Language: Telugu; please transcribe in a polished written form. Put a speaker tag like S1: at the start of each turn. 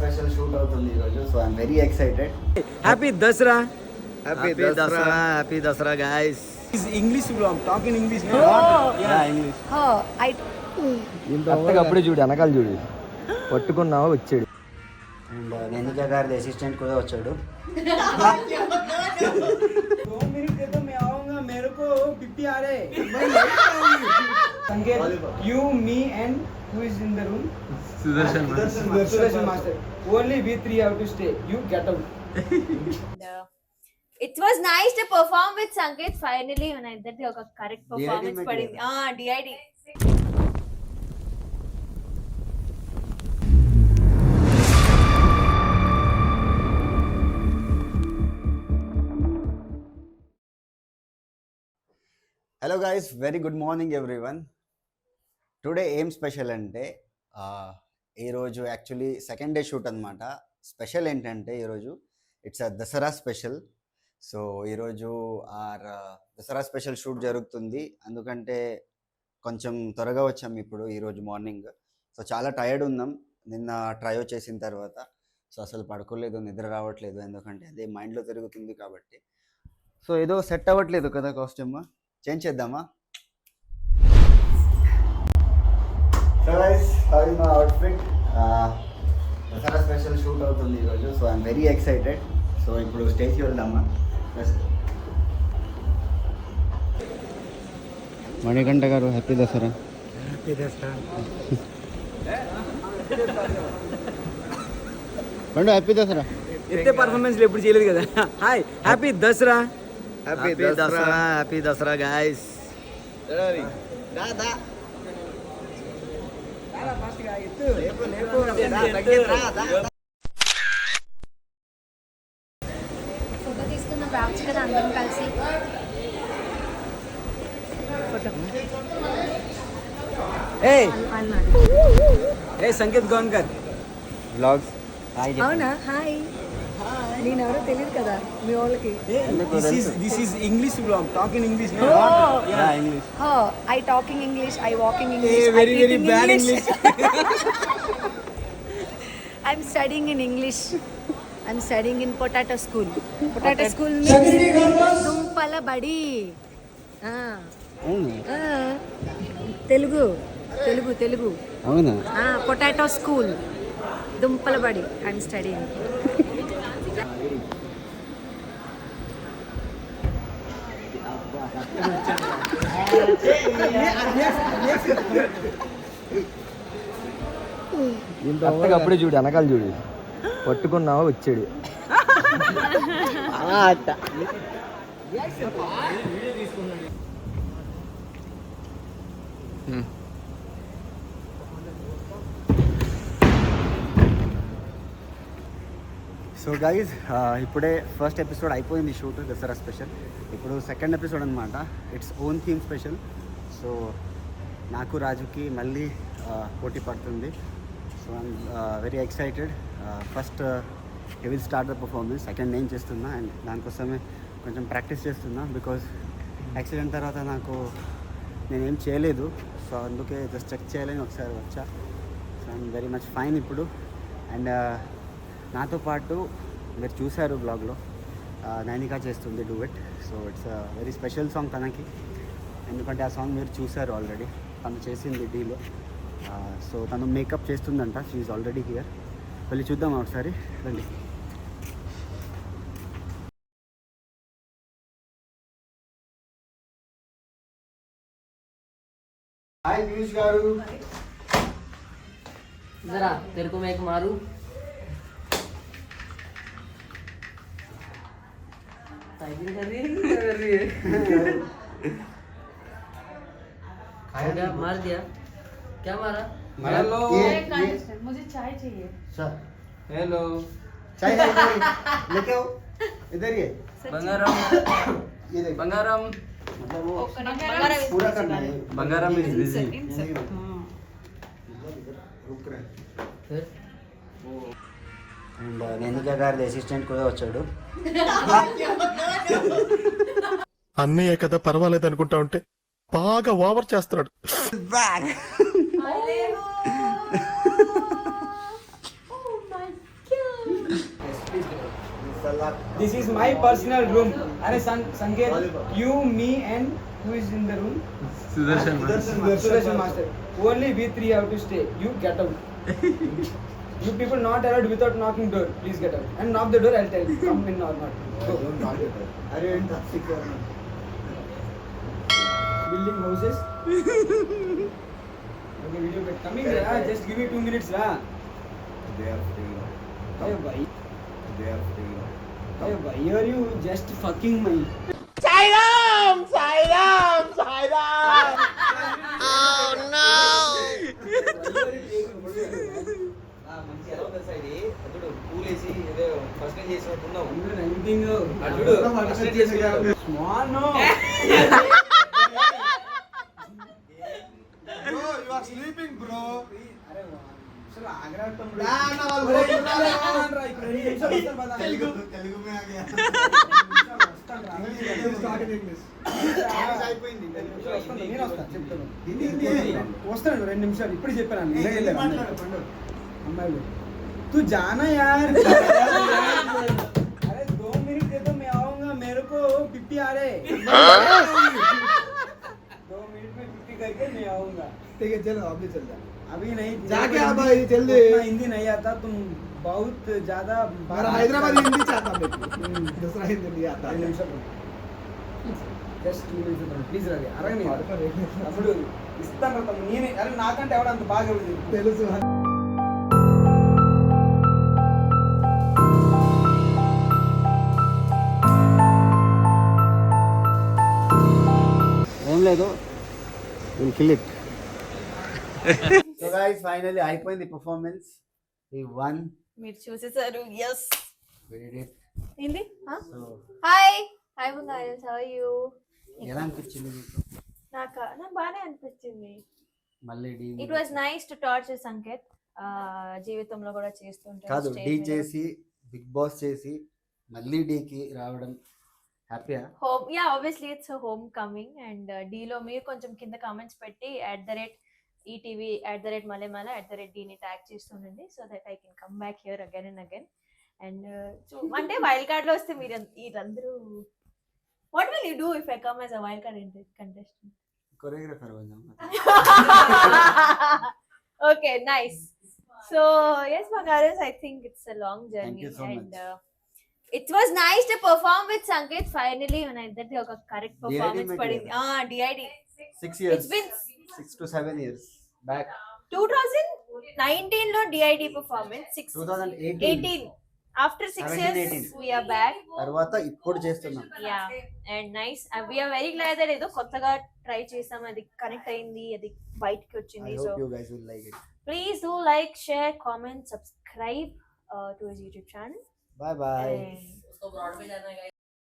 S1: స్పెషల్ షూట్ అవుతుంది ఈరోజు. So I'm very excited.
S2: Happy Dasara.
S1: Happy Dasara guys.
S2: English blog, talk in English.
S1: English
S2: అప్పుడే చూడు, వెనకాల చూడు, పట్టుకున్నావా వచ్చాడు.
S1: అండ్ నేనికా గారి అసిస్టెంట్ కూడా వచ్చాడు.
S2: You, me and who is in the room? Sudarshan master. Only we three have to stay. You get out.
S3: It was nice to perform with Sanket. Finally, when I did the correct performance,
S1: DID
S3: putting DID.
S1: Hello guys, very good morning everyone. Today ఏం స్పెషల్ అంటే ఈరోజు యాక్చువల్లీ సెకండ్ డే షూట్ అనమాట. స్పెషల్ ఏంటంటే ఈరోజు ఇట్స్ దసరా స్పెషల్. సో ఈరోజు దసరా స్పెషల్ షూట్ జరుగుతుంది. ఎందుకంటే కొంచెం త్వరగా వచ్చాం ఇప్పుడు ఈరోజు మార్నింగ్. సో చాలా టైర్డ్ ఉన్నాం నిన్న ట్రయో చేసిన తర్వాత. సో అసలు పడుకోలేదు, నిద్ర రావట్లేదు, ఎందుకంటే అదే మైండ్లో తిరుగుతుంది కాబట్టి. సో ఏదో సెట్ అవ్వట్లేదు కదా, కాస్ట్యూమ్ చేంజ్ చేద్దామా? So guys, how is my outfit? Dasara special shoot అవుతుంది ఈరోజు. So I'm very excited. So ఇప్పుడు స్టేజ్కి వెళ్దామా? మణికంఠ గారు, హ్యాపీ దసరా.
S2: హ్యాపీ దసరా.
S1: పండు, హ్యాపీ దసరా.
S2: ఇంతే పర్ఫార్మెన్స్ ఎప్పుడు చేయలేదు కదా. Hi, happy Dasara.
S1: Happy Dasara guys.
S3: Photo తీసుకున్న బ్యాచ్ కదా అందరం కలిసి.
S2: ఏ సంకేత్ గోన్కర్
S1: వ్లాగ్స్.
S4: అవునా? హాయ్, నేను ఎవరో తెలియదు కదా మీ వాళ్ళకి.
S2: This is English blog, talk in English.
S1: English.
S4: I talking English, I walking English,
S2: very very bad English.
S4: I'm studying in English. I'm studying in Potato School. Potato School means Dumpala Badi. Telugu.
S1: అవునా?
S4: Potato School, Dumpala Badi. I'm studying.
S2: అప్పుడే చూడు, వెనకాల చూడు, పట్టుకున్నావా వచ్చాడు.
S1: సో గైజ్, ఇప్పుడే ఫస్ట్ ఎపిసోడ్ అయిపోయింది షూట్, దసరా స్పెషల్. ఇప్పుడు సెకండ్ ఎపిసోడ్ అనమాట. Its own theme special. So నాకు రాజుకి మళ్ళీ పోటీ పడుతుంది. So I'm very excited. First he will start the performance. Second నేను చేస్తున్నా అండ్ దానికోసమే కొంచెం ప్రాక్టీస్ చేస్తున్నా. బికాజ్ యాక్సిడెంట్ తర్వాత నేనేం చేయలేదు. సో అందుకే జస్ట్ చెక్ చేయాలని ఒకసారి వచ్చా. So I'm very much fine ఇప్పుడు. అండ్ నాతో పాటు మీరు చూశారు బ్లాగ్లో, నైనికా చేస్తుంది duvet. So it's very special song తనకి, ఎందుకంటే ఆ సాంగ్ మీరు చూశారు ఆల్రెడీ. తను చేసింది డీలో. సో తను మేకప్ చేస్తుందంట. She is already here. వెళ్ళి చూద్దాం ఒకసారి, రండి. హాయ్ పీయూష్ గారు.
S5: जरा तेरे को मैं एक मारूं. टाइपिंग कर रही है. क्या मार दिया? क्या मारा?
S2: हेलो,
S4: मुझे चाय चाहिए.
S1: सर,
S2: हेलो,
S1: चाय लेके आओ. इधर ही है.
S2: బంగారం.
S1: ये देखो.
S2: బంగారం.
S1: मतलब वो पूरा करना है.
S2: బంగారం is busy.
S1: रुक रहे.
S5: फिर
S1: అండ్ నేనికా గారి అసిస్టెంట్ కూడా వచ్చాడు.
S6: అన్నయ్య కదా పర్వాలేదు అనుకుంటా ఉంటే బాగా ఓవర్ చేస్తున్నాడు.
S2: This is my personal room. Are Sanket, you, me, and who is in the room? Sudarshan Master. Only we three have to stay. You get out. You people not allowed without knocking door. Please get out. And knock the door. I'll tell you. Come in or not. Go. Building houses. Okay, video bit coming. Just give me 2 minutes, lah. Hey, why? Hey, why are you just fucking me? Small, no. వస్తాను 2 నిమిషాలు ఇప్పుడు చెప్పాను అమ్మాయిలు तू जाना यार अरे 2 मिनट दे तो मैं आऊंगा मेरे को 50 आ रहे 2 मिनट में 50 करके मैं आऊंगा ठीक है चलो अभी चलता अभी नहीं जाके आ भाई जल्दी हिंदी नहीं आता तुम बहुत ज्यादा हैदराबाद हिंदी चाहता मैं दूसरा हिंदी नहीं आता జస్ట్ 2 మినిట్స్ ప్లీజ్ రవి అరగని అప్పుడు ఇస్తాను తమ్ముడు నేనే అరే నాకంటే ఎవడ అంత బాగా తెలుసు
S1: ఏం లేదు will kill it so guys finally అయిపోయింది పర్ఫార్మెన్స్ ఈ వన్
S3: మీరు చూసేసారు ఎస్
S1: వెరీ
S3: ఏంది
S1: సో
S3: హాయ్ హాయ్ బంగారు హౌ ఆర్ యు
S1: ఎలా అనిపించింది మీకు
S3: నాకు బాగానే అనిపించింది
S1: మళ్ళీ డీ
S3: it was nice to torture Sanket జీవితంలో కూడా చేస్తుంటాను
S1: కాదు డీ చేసి బిగ్ బాస్ చేసి మళ్ళీ డీకి రావడం హ్యాపీయా
S3: హోమ్ యా obviously it's home coming and డీలో మీరు కొంచెం కింద కామెంట్స్ పెట్టి @ETV @మలెమల @dని ట్యాగ్ చేస్తుండండి so that I can come back here again and again and అంటే వైల్డ్ కార్డ్ లో వస్తే మీరందరూ what will you do if I come as a wild card contestant
S1: choreographer
S3: okay nice so yes Bangaras, I think it's a long journey
S1: you so
S3: and
S1: much.
S3: It was nice to perform with Sanket finally when I did a correct performance
S1: DID
S3: padindi DID
S1: 6 years
S3: it's been
S1: 6 to 7 years back
S3: 2019 lo DID performance
S1: 2018
S3: after 6
S1: 17,
S3: years
S1: 18.
S3: we are back
S1: తర్వాత ఇప్పుడు చేస్తున్నాం
S3: yeah and nice we are very glad that ఏదో కొత్తగా ట్రై చేసాం అది కనెక్ట్ అయింది అది బయటికి
S1: I
S3: వచ్చింది
S1: hope
S3: so
S1: you guys will like it.
S3: please do like share comment subscribe to his YouTube channel
S1: Bye bye.
S3: and
S5: उसको ब्रॉड पे जाना है